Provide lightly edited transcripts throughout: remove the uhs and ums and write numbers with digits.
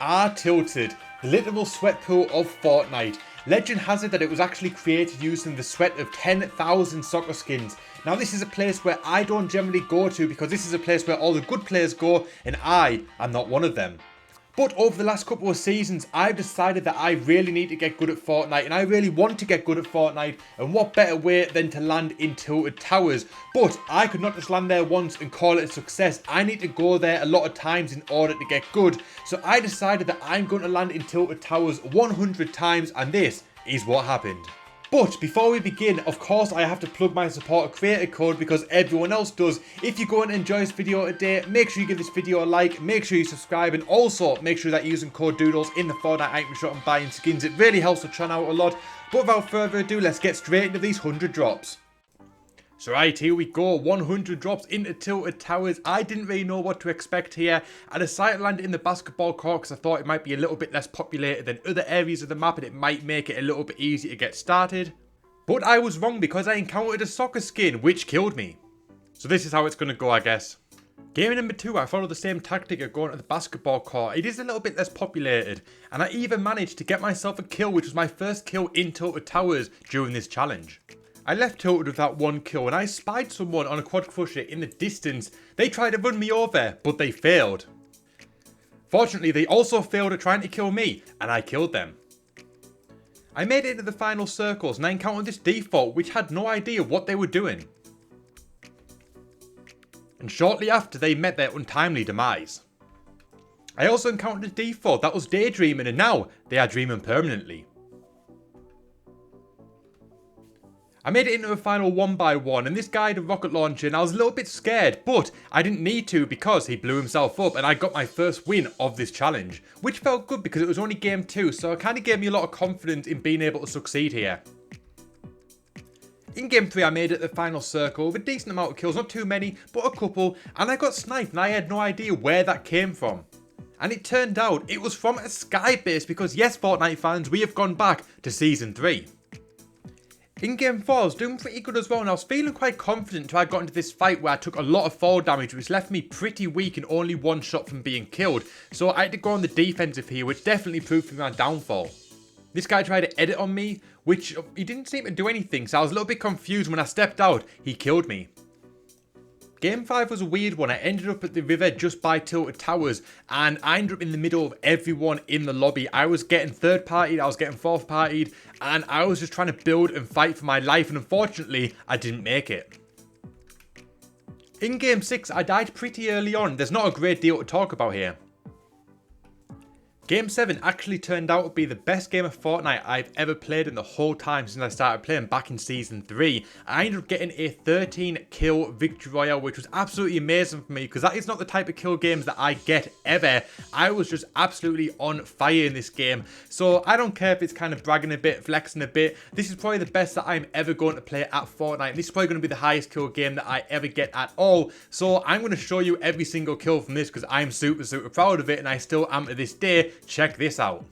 are tilted, the literal sweat pool of Fortnite. Legend has it that it was actually created using the sweat of 10,000 soccer skins. Now this is a place where I don't generally go to because this is a place where all the good players go and I am not one of them. But over the last couple of seasons, I've decided that I really need to get good at Fortnite and I really want to get good at Fortnite, and what better way than to land in tilted towers. But I could not just land there once and call it a success. I need to go there a lot of times in order to get good. So I decided that I'm going to land in tilted towers 100 times, and this is what happened. But before we begin, of course I have to plug my supporter creator code because everyone else does. If you go and enjoy this video today, make sure you give this video a like, make sure you subscribe, and also make sure that you're using code Doodles in the Fortnite item shop and buying skins. It really helps the channel out a lot. But without further ado, let's get straight into these 100 drops. So right, here we go, 100 drops into tilted towers. I didn't really know what to expect here. I decided to land in the basketball court because I thought it might be a little bit less populated than other areas of the map and it might make it a little bit easier to get started. But I was wrong because I encountered a soccer skin, which killed me. So this is how it's going to go, I guess. Game number 2, I followed the same tactic of going to the basketball court. It is a little bit less populated, and I even managed to get myself a kill, which was my first kill in tilted towers during this challenge. I left tilted with that one kill and I spied someone on a quad crusher in the distance. They tried to run me over, but they failed. Fortunately, they also failed at trying to kill me, and I killed them. I made it into the final circles and I encountered this default which had no idea what they were doing. And shortly after, they met their untimely demise. I also encountered a default that was daydreaming, and now they are dreaming permanently. I made it into a final 1x1 and this guy had a rocket launcher and I was a little bit scared, but I didn't need to because he blew himself up and I got my first win of this challenge, which felt good because it was only game 2, so it kind of gave me a lot of confidence in being able to succeed here. In game 3 I made it the final circle with a decent amount of kills, not too many, but a couple, and I got sniped and I had no idea where that came from. And it turned out it was from a sky base because yes, Fortnite fans, we have gone back to season 3. In game 4 I was doing pretty good as well and I was feeling quite confident until I got into this fight where I took a lot of fall damage which left me pretty weak and only one shot from being killed. So I had to go on the defensive here, which definitely proved to be my downfall. This guy tried to edit on me, which he didn't seem to do anything, so I was a little bit confused. When I stepped out, he killed me. Game 5 was a weird one. I ended up at the river just by tilted towers and I ended up in the middle of everyone in the lobby. I was getting third partied, I was getting fourth partied, and I was just trying to build and fight for my life, and unfortunately I didn't make it. In game 6 I died pretty early on. There's not a great deal to talk about here. Game 7 actually turned out to be the best game of Fortnite I've ever played in the whole time since I started playing back in Season 3. I ended up getting a 13 kill victory royale, which was absolutely amazing for me because that is not the type of kill games that I get ever. I was just absolutely on fire in this game. So I don't care if it's kind of bragging a bit, flexing a bit. This is probably the best that I'm ever going to play at Fortnite. This is probably going to be the highest kill game that I ever get at all. So I'm going to show you every single kill from this because I'm super proud of it and I still am to this day. Check this out.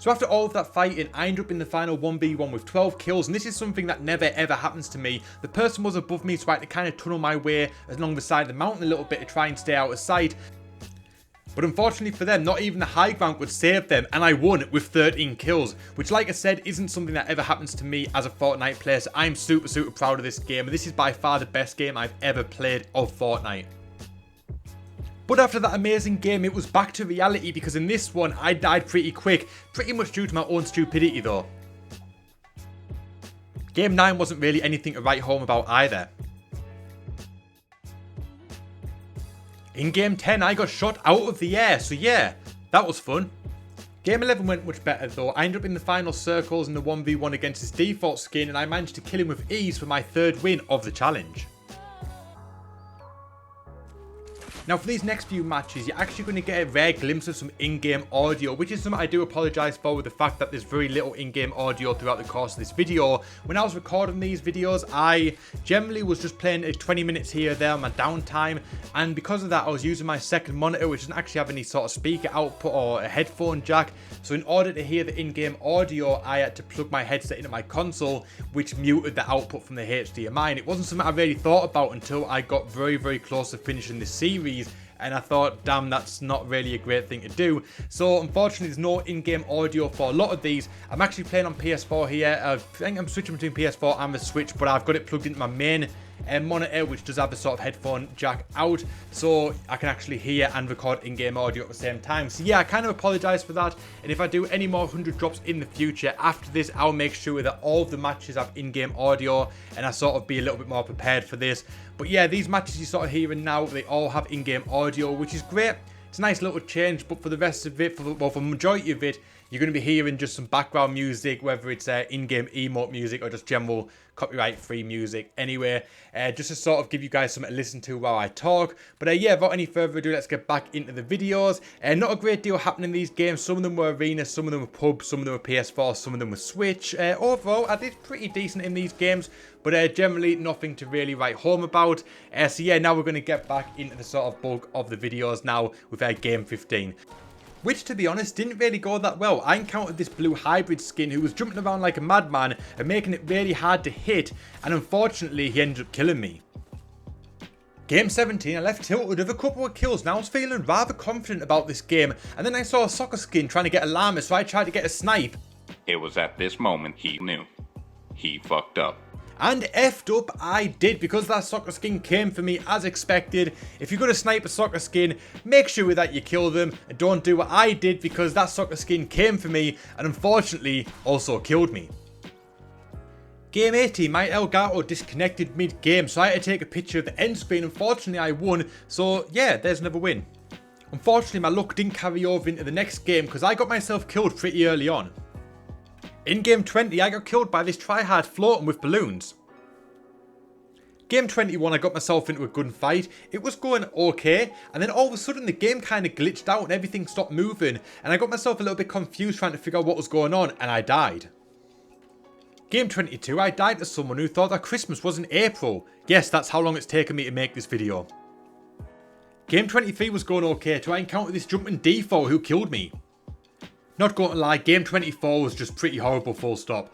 So after all of that fighting, I ended up in the final 1v1 with 12 kills, and this is something that never ever happens to me. The person was above me, so I had to kind of tunnel my way along the side of the mountain a little bit to try and stay out of sight. But unfortunately for them, not even the high ground would save them, and I won with 13 kills, which like I said, isn't something that ever happens to me as a Fortnite player, so I'm super proud of this game, and this is by far the best game I've ever played of Fortnite. But after that amazing game, it was back to reality, because in this one, I died pretty quick, pretty much due to my own stupidity though. Game 9 wasn't really anything to write home about either. In Game 10, I got shot out of the air, so yeah, that was fun. Game 11 went much better though. I ended up in the final circles in the 1v1 against his default skin, and I managed to kill him with ease for my 3rd win of the challenge. Now for these next few matches, you're actually going to get a rare glimpse of some in-game audio, which is something I do apologise for with the fact that there's very little in-game audio throughout the course of this video. When I was recording these videos, I generally was just playing 20 minutes here or there on my downtime, and because of that I was using my second monitor, which doesn't actually have any sort of speaker output or a headphone jack, so in order to hear the in-game audio I had to plug my headset into my console, which muted the output from the HDMI, and it wasn't something I really thought about until I got very close to finishing this series. And I thought, damn, that's not really a great thing to do. So unfortunately, there's no in-game audio for a lot of these. I'm actually playing on PS4 here. I think I'm switching between PS4 and the Switch, but I've got it plugged into my main monitor, which does have a sort of headphone jack out, so I can actually hear and record in-game audio at the same time. So yeah, I kind of apologise for that, and if I do any more 100 drops in the future after this, I'll make sure that all of the matches have in-game audio, and I sort of be a little bit more prepared for this. But yeah, these matches you're sort of hearing now, they all have in-game audio, which is great. It's a nice little change, but for the rest of it, for the majority of it, you're going to be hearing just some background music, whether it's in-game emote music or just general copyright-free music. Anyway, just to sort of give you guys something to listen to while I talk. But yeah, without any further ado, let's get back into the videos. Not a great deal happening in these games. Some of them were arena, some of them were pub, some of them were PS4, some of them were Switch. Overall, I did pretty decent in these games, but generally nothing to really write home about. So yeah, now we're going to get back into the sort of bulk of the videos now with Game 15. Which, to be honest, didn't really go that well. I encountered this blue hybrid skin who was jumping around like a madman and making it really hard to hit, and unfortunately he ended up killing me. Game 17, I left tilted with a couple of kills. Now I was feeling rather confident about this game, and then I saw a soccer skin trying to get a llama, so I tried to get a snipe. It was at this moment he knew. He fucked up. And effed up I did, because that soccer skin came for me as expected. If you're going to snipe a soccer skin, make sure that you kill them, and don't do what I did, because that soccer skin came for me and unfortunately also killed me. Game 18, my Elgato disconnected mid-game, so I had to take a picture of the end screen. Unfortunately I won, so yeah, there's another win. Unfortunately my luck didn't carry over into the next game, because I got myself killed pretty early on. In Game 20, I got killed by this tryhard floating with balloons. Game 21, I got myself into a gunfight. It was going okay, and then all of a sudden the game kind of glitched out and everything stopped moving, and I got myself a little bit confused trying to figure out what was going on, and I died. Game 22, I died to someone who thought that Christmas was in April. Yes, that's how long it's taken me to make this video. Game 23 was going okay till I encountered this jumping default who killed me. Not going to lie, Game 24 was just pretty horrible, full stop.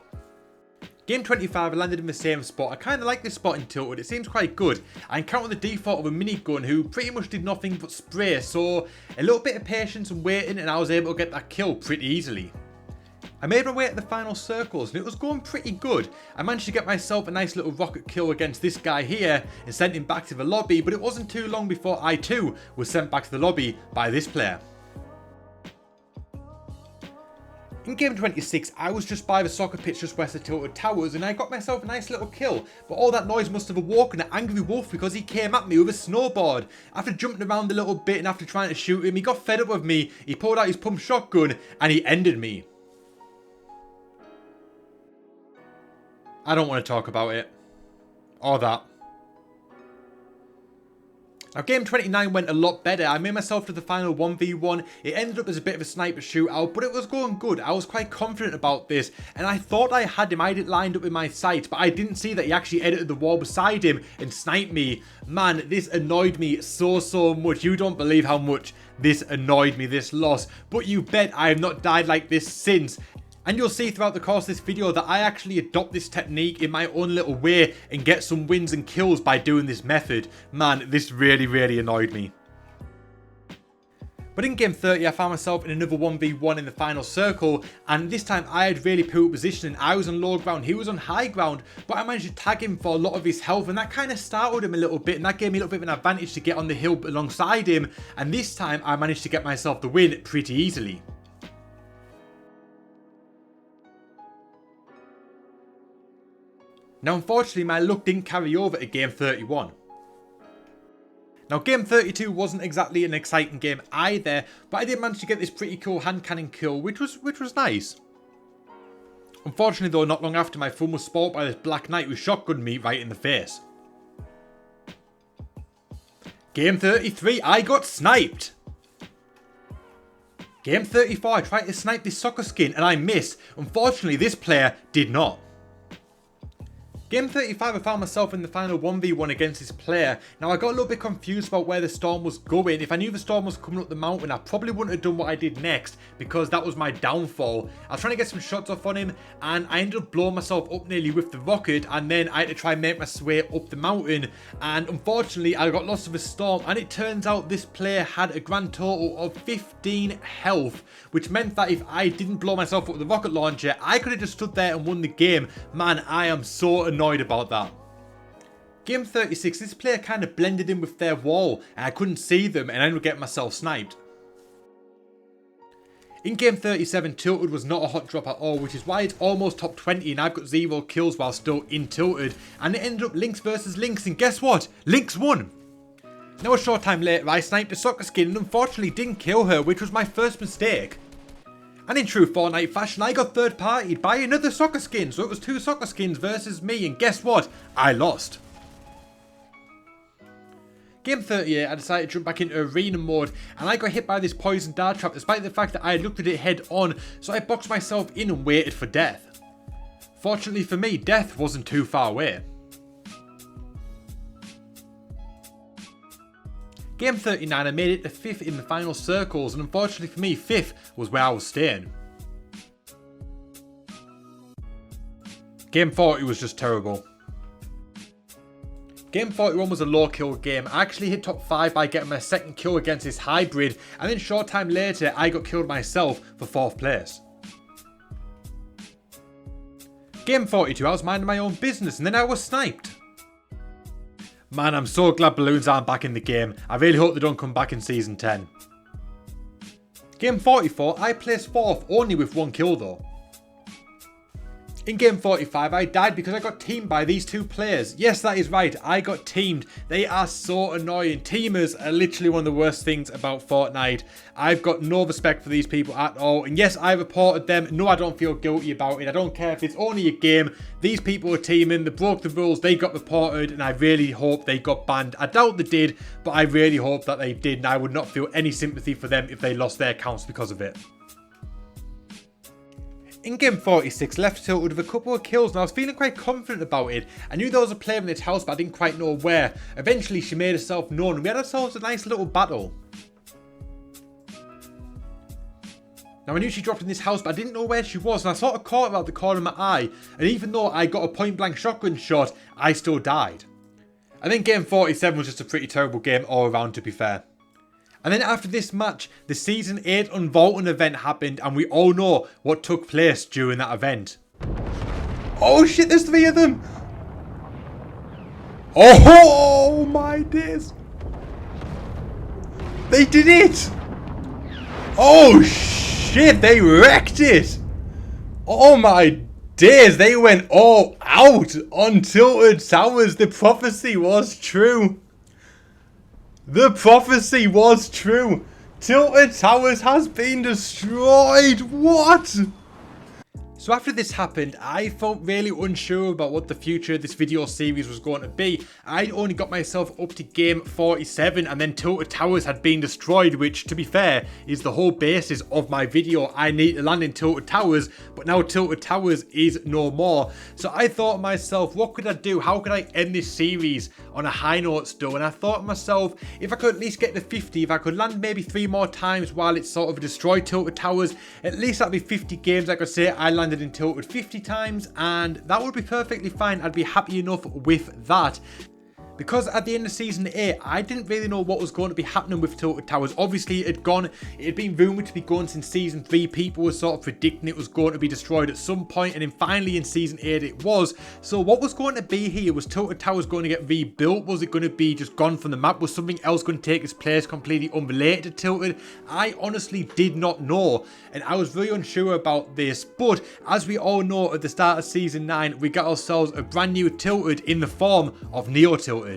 Game 25, I landed in the same spot. I kind of like this spot in Tilted, it seems quite good. I encountered the default of a minigun who pretty much did nothing but spray, so a little bit of patience and waiting and I was able to get that kill pretty easily. I made my way to the final circles and it was going pretty good. I managed to get myself a nice little rocket kill against this guy here and sent him back to the lobby, but it wasn't too long before I too was sent back to the lobby by this player. In Game 26, I was just by the soccer pitch just west of Tilted Towers and I got myself a nice little kill, but all that noise must have awoken an angry wolf because he came at me with a snowboard. After jumping around a little bit and after trying to shoot him, he got fed up with me, he pulled out his pump shotgun and he ended me. I don't want to talk about it. Or that. Now game 29 went a lot better. I made myself to the final 1v1. It ended up as a bit of a sniper shootout, but it was going good. I was quite confident about this, and I thought I had him. I had it lined up in my sights, but I didn't see that he actually edited the wall beside him and sniped me. Man, this annoyed me so much. You don't believe how much this annoyed me, this loss. But you bet I have not died like this since. And you'll see throughout the course of this video that I actually adopt this technique in my own little way and get some wins and kills by doing this method. Man, this really annoyed me. But in game 30, I found myself in another 1v1 in the final circle, and this time I had really poor positioning. I was on low ground, he was on high ground, but I managed to tag him for a lot of his health, and that kind of startled him a little bit, and that gave me a little bit of an advantage to get on the hill alongside him, and this time I managed to get myself the win pretty easily. Now unfortunately my luck didn't carry over to game 31. Now game 32 wasn't exactly an exciting game either, but I did manage to get this pretty cool hand cannon kill, which was nice. Unfortunately though, not long after, my fun was spoilt by this black knight who shotgunned me right in the face. Game 33, I got sniped. Game 34, I tried to snipe this soccer skin and I missed. Unfortunately this player did not. Game 35, I found myself in the final 1v1 against this player. Now I got a little bit confused about where the storm was going. If I knew the storm was coming up the mountain, I probably wouldn't have done what I did next, because that was my downfall. I was trying to get some shots off on him, and I ended up blowing myself up nearly with the rocket, and then I had to try and make my way up the mountain, and unfortunately I got lost of a storm, and it turns out this player had a grand total of 15 health, which meant that if I didn't blow myself up with the rocket launcher, I could have just stood there and won the game. Man, I am so annoyed about that. Game 36, this player kind of blended in with their wall and I couldn't see them, and I ended up getting myself sniped. In game 37, Tilted was not a hot drop at all, which is why it's almost top 20 and I've got 0 kills while still in Tilted, and it ended up Lynx versus Lynx, and guess what? Lynx won! Now a short time later, I sniped a soccer skin and unfortunately didn't kill her, which was my first mistake. And in true Fortnite fashion, I got third partied by another soccer skin, so it was 2 soccer skins versus me, and guess what? I lost. Game 38, I decided to jump back into arena mode, and I got hit by this poison dart trap despite the fact that I had looked at it head on, so I boxed myself in and waited for death. Fortunately for me, death wasn't too far away. Game 39, I made it to 5th in the final circles, and unfortunately for me, 5th was where I was staying. Game 40 was just terrible. Game 41 was a low kill game. I actually hit top 5 by getting my second kill against this hybrid, and then a short time later I got killed myself for 4th place. Game 42, I was minding my own business and then I was sniped. Man, I'm so glad balloons aren't back in the game. I really hope they don't come back in season 10. Game 44, I placed 4th, only with 1 kill though. In game 45, I died because I got teamed by these 2 players. Yes, that is right, I got teamed. They are so annoying. Teamers are literally one of the worst things about Fortnite. I've got no respect for these people at all. And yes, I reported them. No, I don't feel guilty about it. I don't care if it's only a game. These people are teaming. They broke the rules. They got reported. And I really hope they got banned. I doubt they did, but I really hope that they did. And I would not feel any sympathy for them if they lost their accounts because of it. In game 46, left Tilted with a couple of kills and I was feeling quite confident about it. I knew there was a player in this house but I didn't quite know where. Eventually she made herself known and we had ourselves a nice little battle. Now I knew she dropped in this house but I didn't know where she was, and I sort of caught her out the corner of my eye, and even though I got a point blank shotgun shot, I still died. And then game 47 was just a pretty terrible game all around, to be fair. And then after this match, the Season 8 Unvaulting event happened, and we all know what took place during that event. Oh shit, there's 3 of them! Oh my days! They did it! Oh shit, they wrecked it! Oh my days, they went all out on Tilted Towers. The prophecy was true. The prophecy was true. Tilted Towers has been destroyed. What? So after this happened, I felt really unsure about what the future of this video series was going to be. I'd only got myself up to game 47 and then Tilted Towers had been destroyed, which to be fair is the whole basis of my video. I need to land in Tilted Towers, but now Tilted Towers is no more. So I thought to myself, what could I do? How could I end this series on a high note still? And I thought to myself, if I could at least get to 50, if I could land maybe 3 more times while it's sort of destroyed Tilted Towers, at least that'd be 50 games. I could say I landed in Tilted 50 times, and that would be perfectly fine. I'd be happy enough with that. Because at the end of Season 8, I didn't really know what was going to be happening with Tilted Towers. Obviously, it had been rumoured to be gone since Season 3. People were sort of predicting it was going to be destroyed at some point, and then finally in Season 8 it was. So what was going to be here? Was Tilted Towers going to get rebuilt? Was it going to be just gone from the map? Was something else going to take its place completely unrelated to Tilted? I honestly did not know, and I was very unsure about this. But as we all know, at the start of Season 9, we got ourselves a brand new Tilted in the form of Neo Tilted.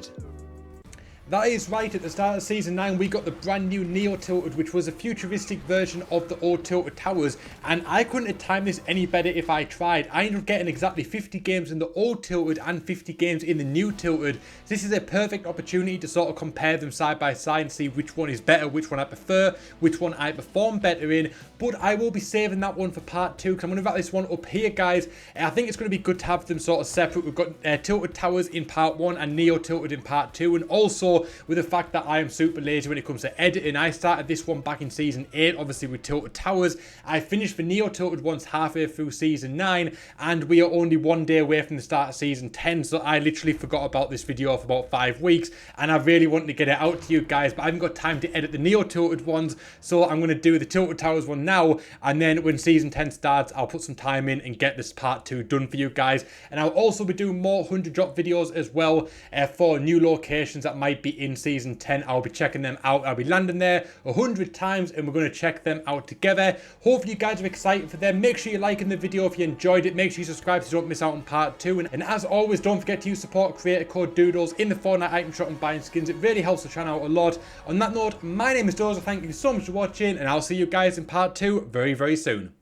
That is right, at the start of Season 9 we got the brand new Neo Tilted, which was a futuristic version of the old Tilted Towers, and I couldn't have timed this any better if I tried. I ended up getting exactly 50 games in the old Tilted and 50 games in the new Tilted. This is a perfect opportunity to sort of compare them side by side and see which one is better, which one I prefer, which one I perform better in. But I will be saving that one for part 2, because I'm going to wrap this one up here, guys. I think it's going to be good to have them sort of separate. We've got Tilted Towers in part 1 and Neo Tilted in part 2, and also with the fact that I am super lazy when it comes to editing. I started this one back in Season 8, obviously with Tilted Towers. I finished the Neo Tilted ones halfway through Season 9, and we are only 1 day away from the start of Season 10, so I literally forgot about this video for about 5 weeks, and I really wanted to get it out to you guys, but I haven't got time to edit the Neo Tilted ones, so I'm going to do the Tilted Towers one now, and then when Season 10 starts, I'll put some time in and get this part 2 done for you guys. And I'll also be doing more 100 drop videos as well for new locations that might be in Season 10. I'll be checking them out. I'll be landing there 100 times and we're going to check them out together. Hopefully you guys are excited for them. Make sure you're liking the video if you enjoyed it. Make sure you subscribe so you don't miss out on part 2. And as always, don't forget to use support creator code Doodles in the Fortnite item shop and buying skins. It really helps the channel out a lot. On that note, my name is Doodles. Thank you so much for watching, and I'll see you guys in part 2 very, very soon.